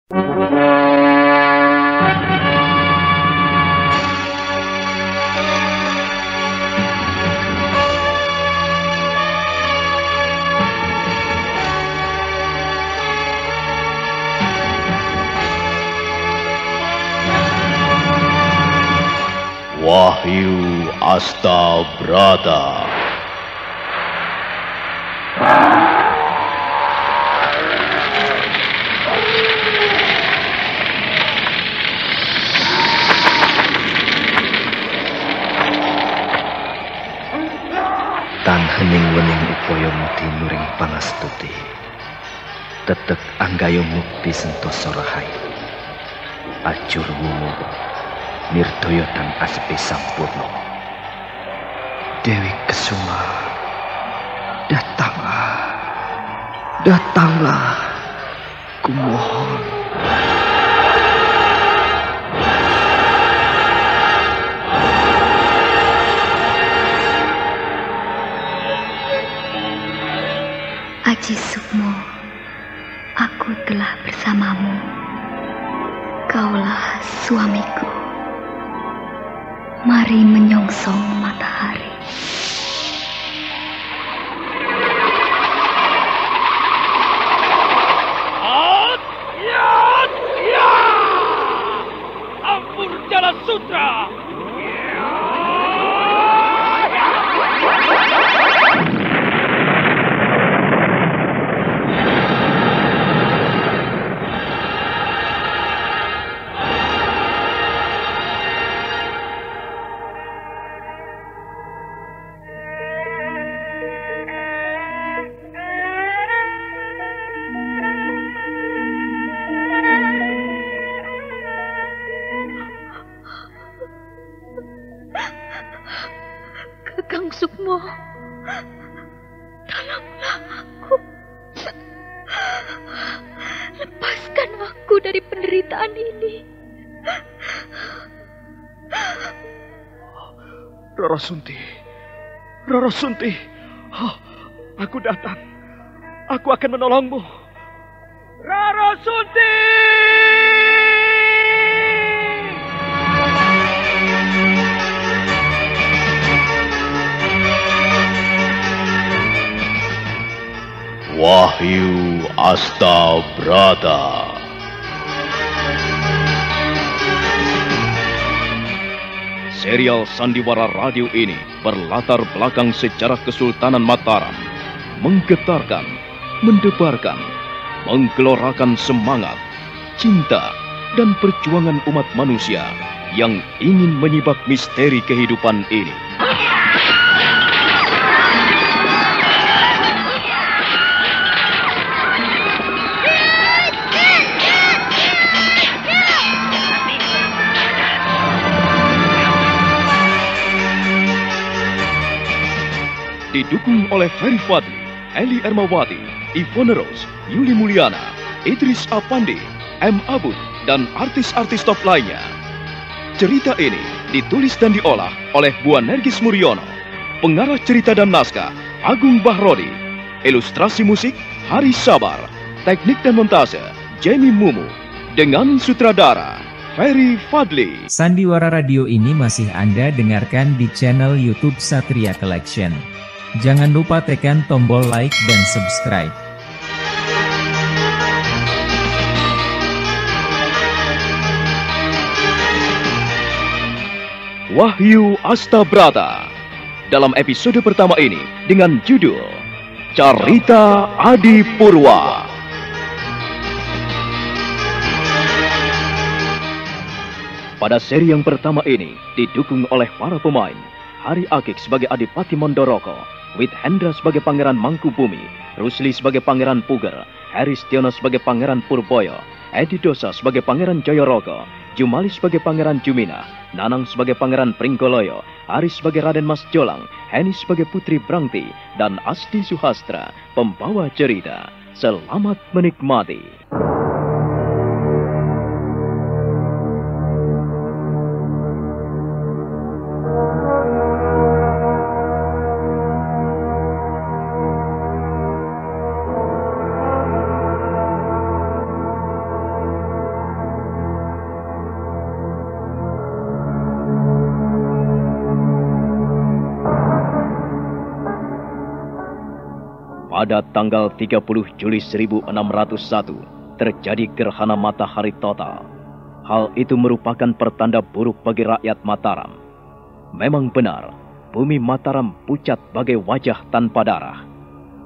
Wahyu Astabrata. Tan hening wening upaya mukti nuring pangastuti. Tetek anggayo mukti sentosa rahayu. Acur wungu nirdaya tan asepe sampurna. Dewi Kesuma, datanglah, kumohon. Aji Sukmo, aku telah bersamamu. Kaulah suamiku. Mari menyongsong matahari. Ampur Jala Sutra. Kakang Sukmo, tolonglah aku. Lepaskan aku dari penderitaan ini. Rara Sunti, aku datang. Aku akan menolongmu. Rara Sunti! Wahyu Astabrata. Serial sandiwara radio ini berlatar belakang sejarah Kesultanan Mataram, menggetarkan, mendebarkan, menggelorakan semangat, cinta, dan perjuangan umat manusia yang ingin menyibak misteri kehidupan ini. Didukung oleh Ferry Fadli, Eli Ermawati, Ivone Rose, Yuli Mulyana, Idris Apandi, M. Abud, dan artis-artis top lainnya. Cerita ini ditulis dan diolah oleh Buan Nergis Muriono. Pengarah cerita dan naskah Agung Bahrodi. Ilustrasi musik Hari Sabar. Teknik dan montase Jamie Mumu. Dengan sutradara Ferry Fadli. Sandiwara Radio ini masih Anda dengarkan di channel YouTube Satria Collection. Jangan lupa tekan tombol like dan subscribe. Wahyu Astabrata. Dalam episode pertama ini dengan judul Carita Adi Purwa. Pada seri yang pertama ini didukung oleh para pemain Hari Akik sebagai Adipati Mandoroko, Wit Hendra sebagai Pangeran Mangkubumi, Rusli sebagai Pangeran Puger, Heris Tiono sebagai Pangeran Purboyo, Edi Dosa sebagai Pangeran Jayorogo, Jumali sebagai Pangeran Jumina, Nanang sebagai Pangeran Pringgoloyo, Aris sebagai Raden Mas Jolang, Heni sebagai Putri Brangti, dan Asti Suhastra, pembawa cerita. Selamat menikmati. pada tanggal 30 Juli 1601 terjadi gerhana matahari total. Hal itu merupakan pertanda buruk bagi rakyat Mataram. Memang benar, bumi Mataram pucat bagai wajah tanpa darah.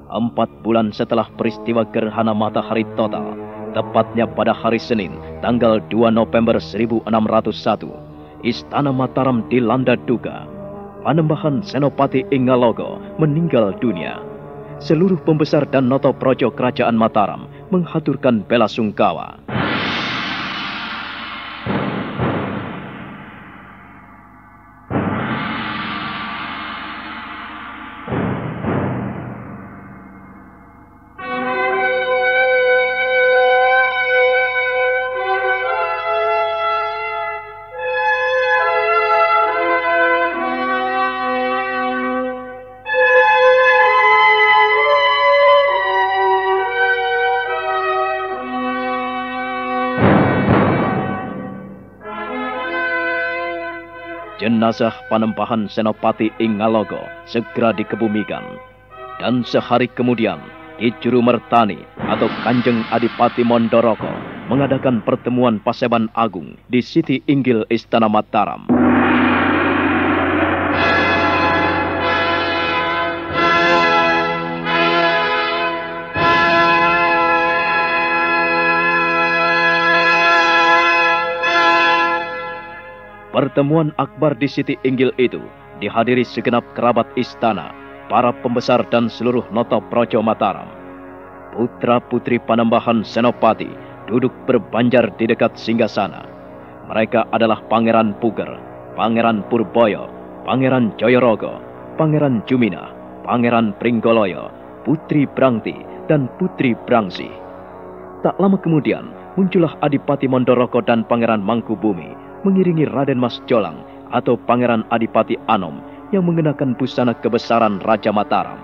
4 bulan setelah peristiwa gerhana matahari total, tepatnya pada hari Senin, tanggal 2 November 1601, Istana Mataram dilanda duka. Panembahan Senopati Ingalogo meninggal dunia. Seluruh pembesar dan noto projo kerajaan Mataram menghaturkan bela sungkawa. Jenazah Panembahan Senopati Ingalogo segera dikebumikan. Dan sehari kemudian, Ki Juru Mertani atau Kanjeng Adipati Mondoroko mengadakan pertemuan Paseban Agung di Siti Inggil Istana Mataram. Pertemuan akbar di Siti Inggil itu dihadiri segenap kerabat istana, para pembesar dan seluruh noto projo Mataram. Putra-putri Panembahan Senopati duduk berbanjar di dekat singgasana. Mereka adalah Pangeran Puger, Pangeran Purboyo, Pangeran Joyorogo, Pangeran Jumina, Pangeran Pringgoloyo, Putri Brangti, dan Putri Brangsi. Tak lama kemudian, muncullah Adipati Mondoroko dan Pangeran Mangkubumi mengiringi Raden Mas Jolang atau Pangeran Adipati Anom yang mengenakan busana kebesaran Raja Mataram.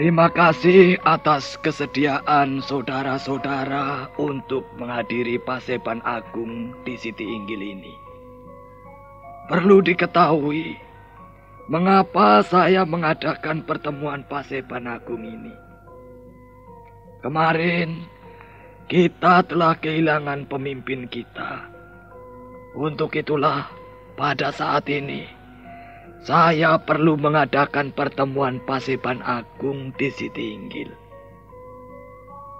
Terima kasih atas kesediaan saudara-saudara untuk menghadiri Paseban Agung di Siti Inggil ini. Perlu diketahui, mengapa saya mengadakan pertemuan Paseban Agung ini. Kemarin, kita telah kehilangan pemimpin kita. Untuk itulah, pada saat ini, saya perlu mengadakan pertemuan Paseban Agung di Siti Inggil.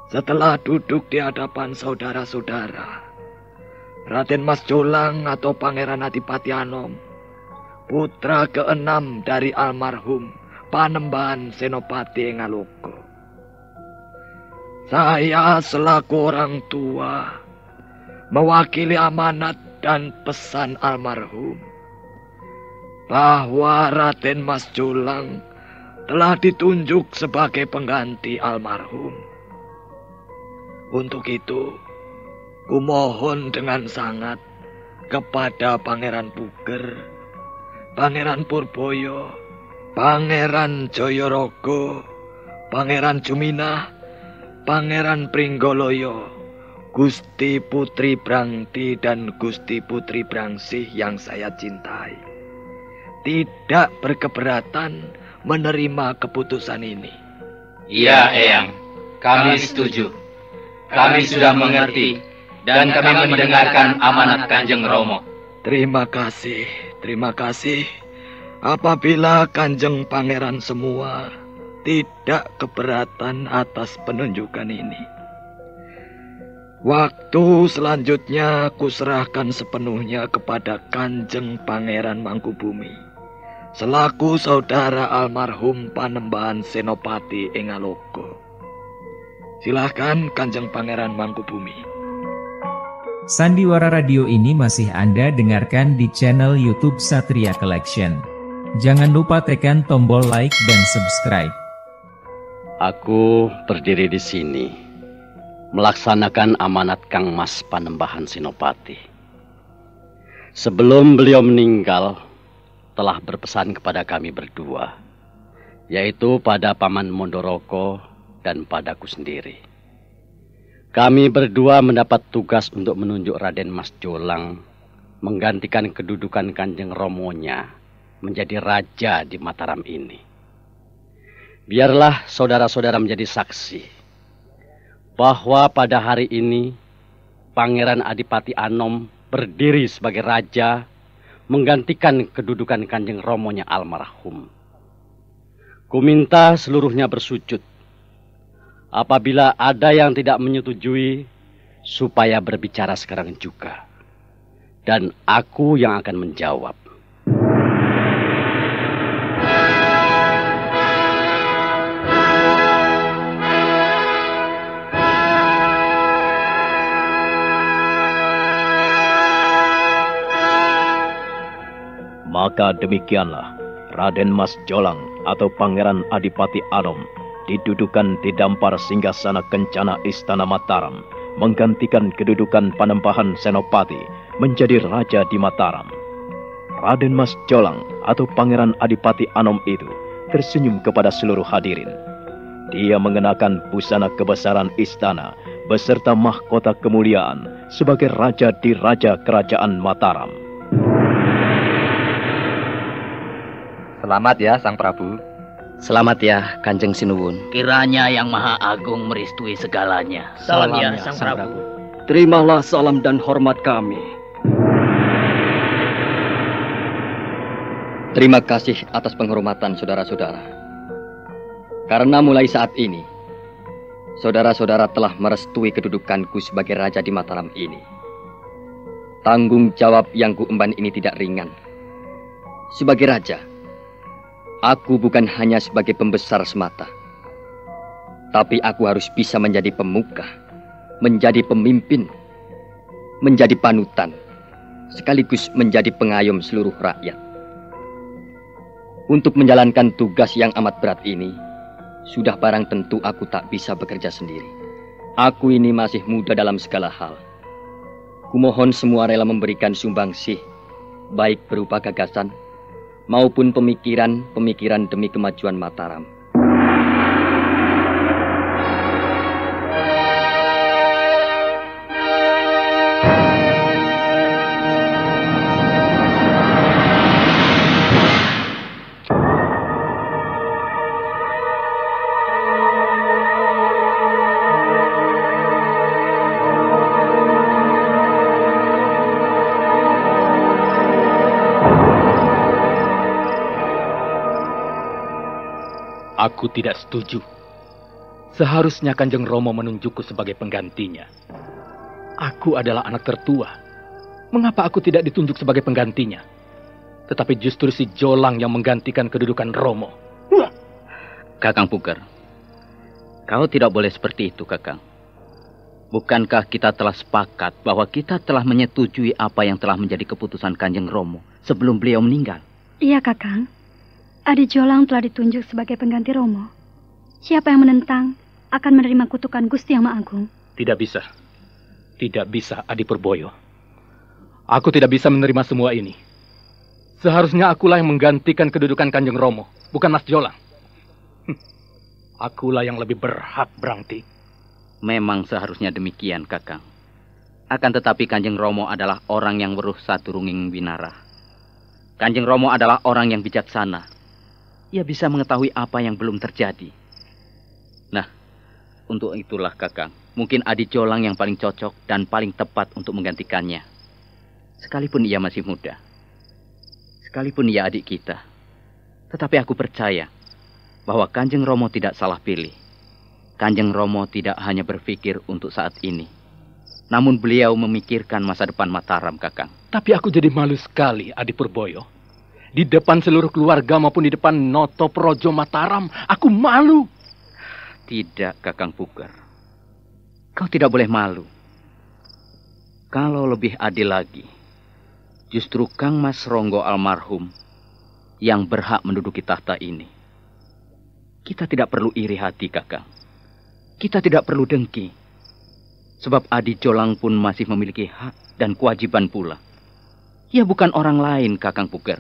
Setelah duduk di hadapan saudara-saudara, Raden Mas Jolang atau Pangeran Adipati Anom, putra ke-6 dari almarhum Panembahan Senopati Ingalogo. Saya selaku orang tua, mewakili amanat dan pesan almarhum, bahwa Raden Mas Jolang telah ditunjuk sebagai pengganti almarhum. Untuk itu, kumohon dengan sangat kepada Pangeran Puger, Pangeran Purboyo, Pangeran Joyorogo, Pangeran Jumina, Pangeran Pringgoloyo, Gusti Putri Brangti dan Gusti Putri Brangsih yang saya cintai, tidak berkeberatan menerima keputusan ini. Iya, Eyang. Kami setuju. Kami sudah mengerti dan kami mendengarkan amanat Kanjeng Romo. Terima kasih, terima kasih. Apabila Kanjeng Pangeran semua tidak keberatan atas penunjukan ini, waktu selanjutnya kuserahkan sepenuhnya kepada Kanjeng Pangeran Mangkubumi selaku saudara almarhum Panembahan Senopati Ingalogo. Silahkan Kanjeng Pangeran Mangkubumi. Sandiwara radio ini masih Anda dengarkan di channel YouTube Satria Collection. Jangan lupa tekan tombol like dan subscribe. Aku berdiri di sini melaksanakan amanat Kang Mas Panembahan Senopati. Sebelum beliau meninggal, telah berpesan kepada kami berdua, yaitu pada Paman Mondoroko dan padaku sendiri. Kami berdua mendapat tugas untuk menunjuk Raden Mas Jolang menggantikan kedudukan Kanjeng Romonya menjadi raja di Mataram ini. Biarlah saudara-saudara menjadi saksi bahwa pada hari ini Pangeran Adipati Anom berdiri sebagai raja menggantikan kedudukan Kanjeng Romonya almarhum. Kuminta seluruhnya bersujud. Apabila ada yang tidak menyetujui, supaya berbicara sekarang juga. Dan aku yang akan menjawab. Maka demikianlah Raden Mas Jolang atau Pangeran Adipati Anom didudukan di dampar singgasana kencana Istana Mataram, menggantikan kedudukan Panembahan Senopati menjadi raja di Mataram. Raden Mas Jolang atau Pangeran Adipati Anom itu tersenyum kepada seluruh hadirin. Dia mengenakan busana kebesaran istana beserta mahkota kemuliaan sebagai raja di Raja Kerajaan Mataram. Selamat ya Sang Prabu. Selamat ya Kanjeng Sinuwun. Kiranya Yang Maha Agung merestui segalanya. Salam ya Sang Prabu. Terimalah salam dan hormat kami. Terima kasih atas penghormatan saudara-saudara. Karena mulai saat ini, saudara-saudara telah merestui kedudukanku sebagai raja di Mataram ini. Tanggung jawab yang kuemban ini tidak ringan. Sebagai raja, aku bukan hanya sebagai pembesar semata, tapi aku harus bisa menjadi pemuka, menjadi pemimpin, menjadi panutan, sekaligus menjadi pengayom seluruh rakyat. Untuk menjalankan tugas yang amat berat ini, sudah barang tentu aku tak bisa bekerja sendiri. Aku ini masih muda dalam segala hal. Kumohon semua rela memberikan sumbangsih, baik berupa gagasan, maupun pemikiran demi kemajuan Mataram. Aku tidak setuju. Seharusnya Kanjeng Romo menunjukku sebagai penggantinya. Aku adalah anak tertua. Mengapa aku tidak ditunjuk sebagai penggantinya? Tetapi justru si Jolang yang menggantikan kedudukan Romo. Kakang Puger, kau tidak boleh seperti itu, Kakang. Bukankah kita telah sepakat bahwa kita telah menyetujui apa yang telah menjadi keputusan Kanjeng Romo sebelum beliau meninggal? Iya, Kakang. Adi Jolang telah ditunjuk sebagai pengganti Romo. Siapa yang menentang akan menerima kutukan Gusti Yang Maha Agung. Tidak bisa. Tidak bisa, Adi Purboyo. Aku tidak bisa menerima semua ini. Seharusnya akulah yang menggantikan kedudukan Kanjeng Romo, bukan Mas Jolang. Akulah yang lebih berhak, Brangti. Memang seharusnya demikian, Kakang. Akan tetapi Kanjeng Romo adalah orang yang weruh saturunging winarah. Kanjeng Romo adalah orang yang bijaksana. Ia bisa mengetahui apa yang belum terjadi. Nah, untuk itulah Kakang, mungkin Adi Jolang yang paling cocok dan paling tepat untuk menggantikannya. Sekalipun ia masih muda. Sekalipun ia adik kita. Tetapi aku percaya bahwa Kanjeng Romo tidak salah pilih. Kanjeng Romo tidak hanya berpikir untuk saat ini. Namun beliau memikirkan masa depan Mataram, Kakang. Tapi aku jadi malu sekali, Adi Purboyo. Di depan seluruh keluarga maupun di depan Noto Projo Mataram, aku malu. Tidak, Kakang Puger. Kau tidak boleh malu. Kalau lebih adil lagi, justru Kang Mas Ronggo almarhum yang berhak menduduki tahta ini. Kita tidak perlu iri hati, Kakang. Kita tidak perlu dengki. Sebab Adi Jolang pun masih memiliki hak dan kewajiban pula. Ia bukan orang lain, Kakang Puger.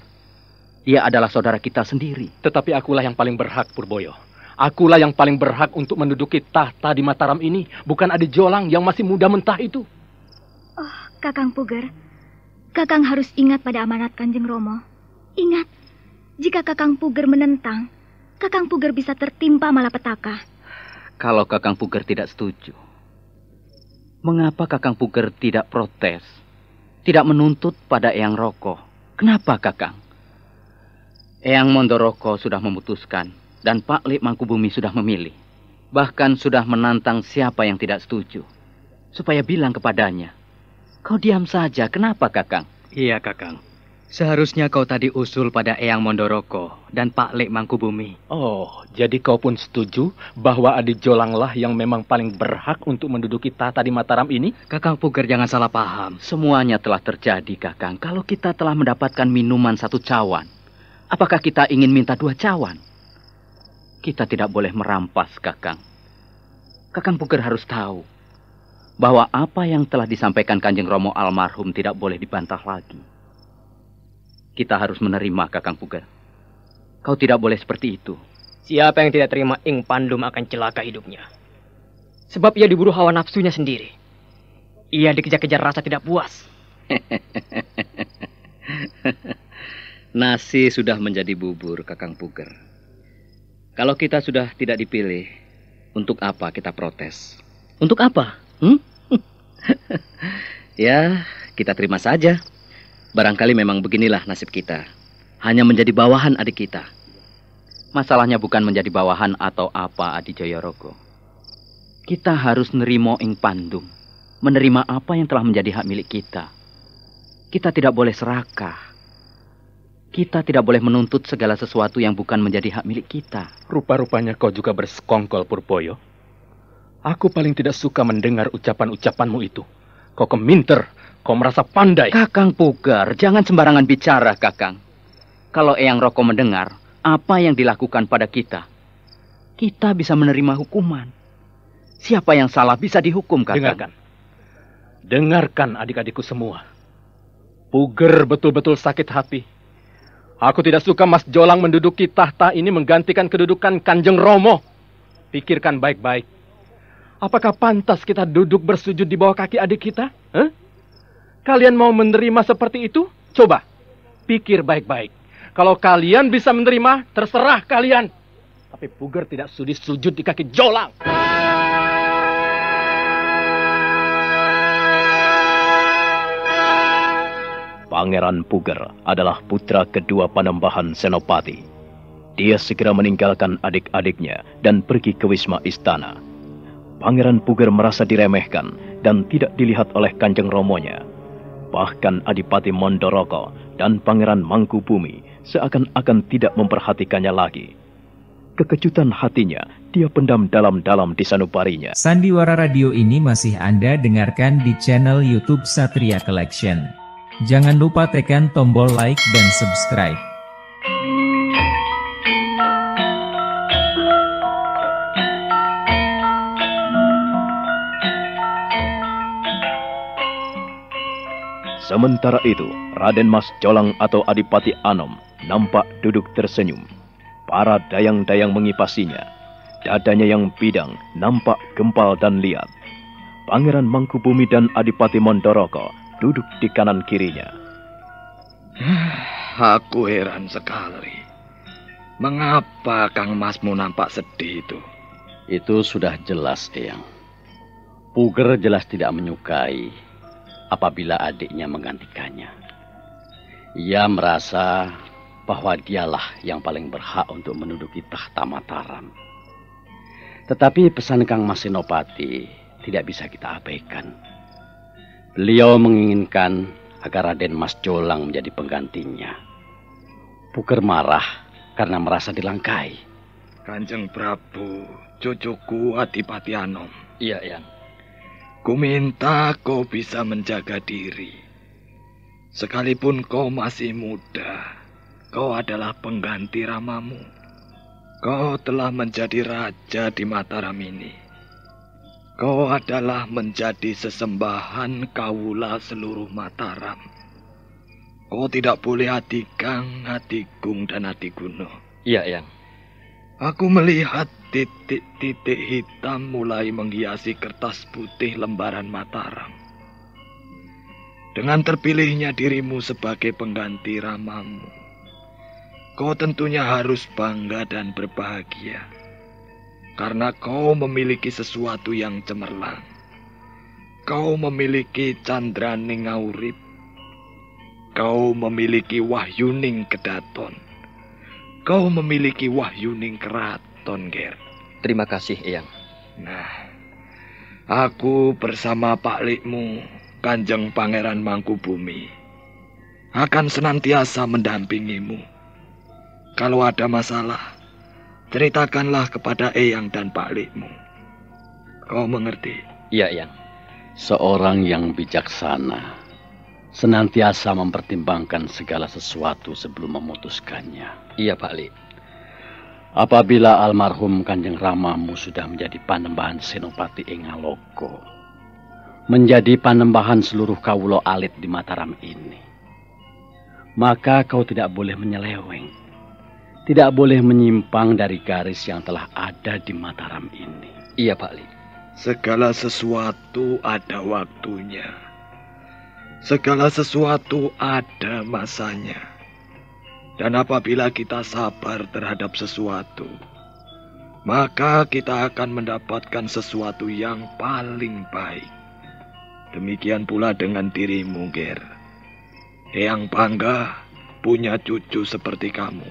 Dia adalah saudara kita sendiri. Tetapi akulah yang paling berhak, Purboyo. Akulah yang paling berhak untuk menduduki tahta di Mataram ini. Bukan Adi Jolang yang masih muda mentah itu. Oh, Kakang Puger. Kakang harus ingat pada amanat Kanjeng Romo. Ingat, jika Kakang Puger menentang, Kakang Puger bisa tertimpa malapetaka. Kalau Kakang Puger tidak setuju, mengapa Kakang Puger tidak protes? Tidak menuntut pada Eyang Roko? Kenapa, Kakang? Eyang Mondoroko sudah memutuskan dan Pak Lek Mangkubumi sudah memilih. Bahkan sudah menantang siapa yang tidak setuju. Supaya bilang kepadanya, kau diam saja, kenapa, Kakang? Iya, Kakang. Seharusnya kau tadi usul pada Eyang Mondoroko dan Pak Lek Mangkubumi. Oh, jadi kau pun setuju bahwa Adi Jolanglah yang memang paling berhak untuk menduduki tahta di Mataram ini? Kakang Puger, jangan salah paham. Semuanya telah terjadi, Kakang. Kalau kita telah mendapatkan minuman 1 cawan, apakah kita ingin minta 2 cawan? Kita tidak boleh merampas, Kakang. Kakang Puger harus tahu bahwa apa yang telah disampaikan Kanjeng Romo almarhum tidak boleh dibantah lagi. Kita harus menerima, Kakang Puger. Kau tidak boleh seperti itu. Siapa yang tidak terima Ing Pandum akan celaka hidupnya. Sebab ia diburu hawa nafsunya sendiri. Ia dikejar-kejar rasa tidak puas. Nasi sudah menjadi bubur, Kakang Puger. Kalau kita sudah tidak dipilih, untuk apa kita protes? Untuk apa? Ya, kita terima saja. Barangkali memang beginilah nasib kita. Hanya menjadi bawahan adik kita. Masalahnya bukan menjadi bawahan atau apa, Adi Joyoroko. Kita harus nerimo Ing Pandum. Menerima apa yang telah menjadi hak milik kita. Kita tidak boleh serakah. Kita tidak boleh menuntut segala sesuatu yang bukan menjadi hak milik kita. Rupa-rupanya kau juga bersekongkol, Purboyo. Aku paling tidak suka mendengar ucapan-ucapanmu itu. Kau keminter. Kau merasa pandai. Kakang Puger, jangan sembarangan bicara, Kakang. Kalau Eyang Roko mendengar apa yang dilakukan pada kita, kita bisa menerima hukuman. Siapa yang salah bisa dihukum, Kakang. Dengarkan adik-adikku semua. Puger betul-betul sakit hati. Aku tidak suka Mas Jolang menduduki tahta ini menggantikan kedudukan Kanjeng Romo. Pikirkan baik-baik. Apakah pantas kita duduk bersujud di bawah kaki adik kita? Kalian mau menerima seperti itu? Coba, pikir baik-baik. Kalau kalian bisa menerima, terserah kalian. Tapi Puger tidak sudi sujud di kaki Jolang. Pangeran Puger adalah putra kedua Panembahan Senopati. Dia segera meninggalkan adik-adiknya dan pergi ke wisma istana. Pangeran Puger merasa diremehkan dan tidak dilihat oleh Kanjeng Romonya. Bahkan Adipati Mondoroko dan Pangeran Mangkubumi seakan-akan tidak memperhatikannya lagi. Kekejutan hatinya dia pendam dalam-dalam di sanubarinya. Sandiwara Radio ini masih Anda dengarkan di channel YouTube Satria Collection. Jangan lupa tekan tombol like dan subscribe. Sementara itu, Raden Mas Jolang atau Adipati Anom nampak duduk tersenyum. Para dayang-dayang mengipasinya. Dadanya yang bidang nampak gempal dan liat. Pangeran Mangkubumi dan Adipati Mondoroko duduk di kanan kirinya. Aku heran sekali. Mengapa Kang Masmu nampak sedih itu? Itu sudah jelas, Eyang. Puger jelas tidak menyukai apabila adiknya menggantikannya. Ia merasa bahwa dialah yang paling berhak untuk menduduki tahta Mataram. Tetapi pesan Kang Mas Senopati tidak bisa kita abaikan. Beliau menginginkan agar Raden Mas Jolang menjadi penggantinya. Puger marah karena merasa dilangkai. Kanjeng Prabu, cucuku Adipati Anom. Iya, Eyang. Ku minta kau bisa menjaga diri. Sekalipun kau masih muda, kau adalah pengganti ramamu. Kau telah menjadi raja di Mataram ini. Kau adalah menjadi sesembahan kaula seluruh Mataram. Kau tidak boleh Atikang, Atikung, dan Atiguno. Iya, Eyang. Aku melihat titik-titik hitam mulai menghiasi kertas putih lembaran Mataram. Dengan terpilihnya dirimu sebagai pengganti Ramamu, kau tentunya harus bangga dan berbahagia. Karena kau memiliki sesuatu yang cemerlang. Kau memiliki Candraning Ngaurip. Kau memiliki Wahyuning Kedaton. Kau memiliki Wahyuning Keraton, Ger. Terima kasih, Eyang. Nah, aku bersama Pak Likmu, Kanjeng Pangeran Mangkubumi, akan senantiasa mendampingimu. Kalau ada masalah, ceritakanlah kepada Eyang dan Pak Likmu. Kau mengerti? Iya, Eyang. Seorang yang bijaksana senantiasa mempertimbangkan segala sesuatu sebelum memutuskannya. Iya, Pak Lik. Apabila almarhum Kanjeng Ramamu sudah menjadi panembahan Senopati ing Ngaloka, menjadi panembahan seluruh kawula alit di Mataram ini, maka kau tidak boleh menyeleweng, tidak boleh menyimpang dari garis yang telah ada di Mataram ini. Iya, Pak Lik. Segala sesuatu ada waktunya. Segala sesuatu ada masanya. Dan apabila kita sabar terhadap sesuatu, maka kita akan mendapatkan sesuatu yang paling baik. Demikian pula dengan dirimu, Ger. Eyang bangga punya cucu seperti kamu.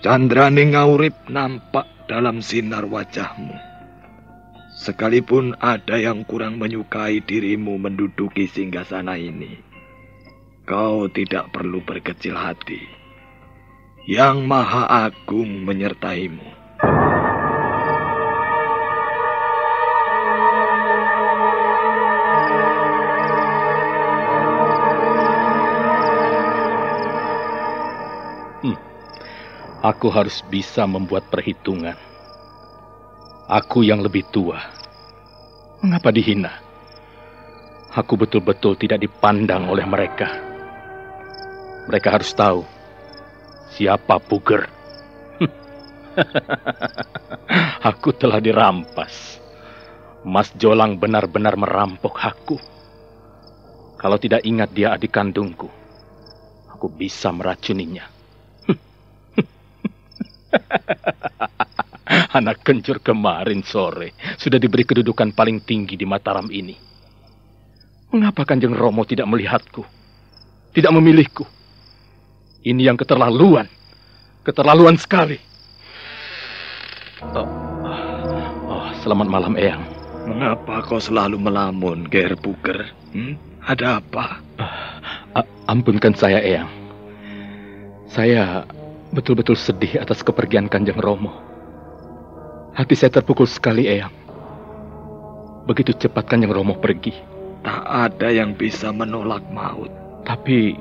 Candraning Ngaurip nampak dalam sinar wajahmu. Sekalipun ada yang kurang menyukai dirimu menduduki singgasana ini, kau tidak perlu berkecil hati. Yang Maha Agung menyertaimu. Aku harus bisa membuat perhitungan. Aku yang lebih tua, mengapa dihina? Aku betul-betul tidak dipandang oleh mereka. Mereka harus tahu siapa Puger. Aku telah dirampas. Mas Jolang benar-benar merampok aku. Kalau tidak ingat dia adik kandungku, aku bisa meracuninya. Anak kencur kemarin sore sudah diberi kedudukan paling tinggi di Mataram ini. Mengapa Kanjeng Romo tidak melihatku? Tidak memilihku? Ini yang keterlaluan. Keterlaluan sekali. Selamat malam, Eyang. Mengapa kau selalu melamun, Ger Puger? Ada apa? Ampunkan saya, Eyang. Saya betul-betul sedih atas kepergian Kanjeng Romo. Hati saya terpukul sekali, Eyang. Begitu cepat Kanjeng Romo pergi. Tak ada yang bisa menolak maut. Tapi,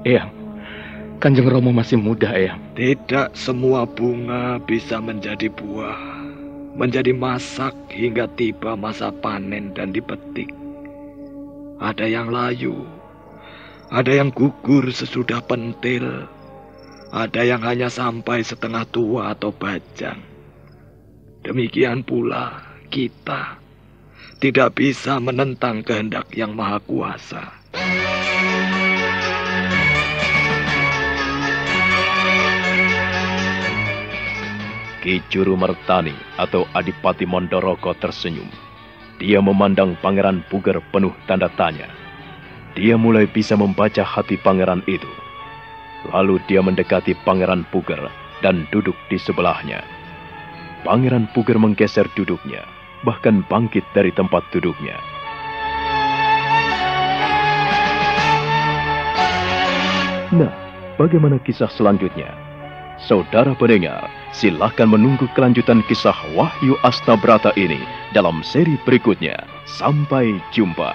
Eyang, Kanjeng Romo masih muda, Eyang. Tidak semua bunga bisa menjadi buah, menjadi masak hingga tiba masa panen dan dipetik. Ada yang layu, ada yang gugur sesudah pentil, ada yang hanya sampai setengah tua atau bajang. Demikian pula kita tidak bisa menentang kehendak Yang Maha Kuasa. Ki Juru Mertani atau Adipati Mondoroko tersenyum. Dia memandang Pangeran Puger penuh tanda tanya. Dia mulai bisa membaca hati pangeran itu. Lalu dia mendekati Pangeran Puger dan duduk di sebelahnya. Pangeran Puger menggeser duduknya, bahkan bangkit dari tempat duduknya. Nah, bagaimana kisah selanjutnya? Saudara pendengar, silakan menunggu kelanjutan kisah Wahyu Astabrata ini dalam seri berikutnya. Sampai jumpa.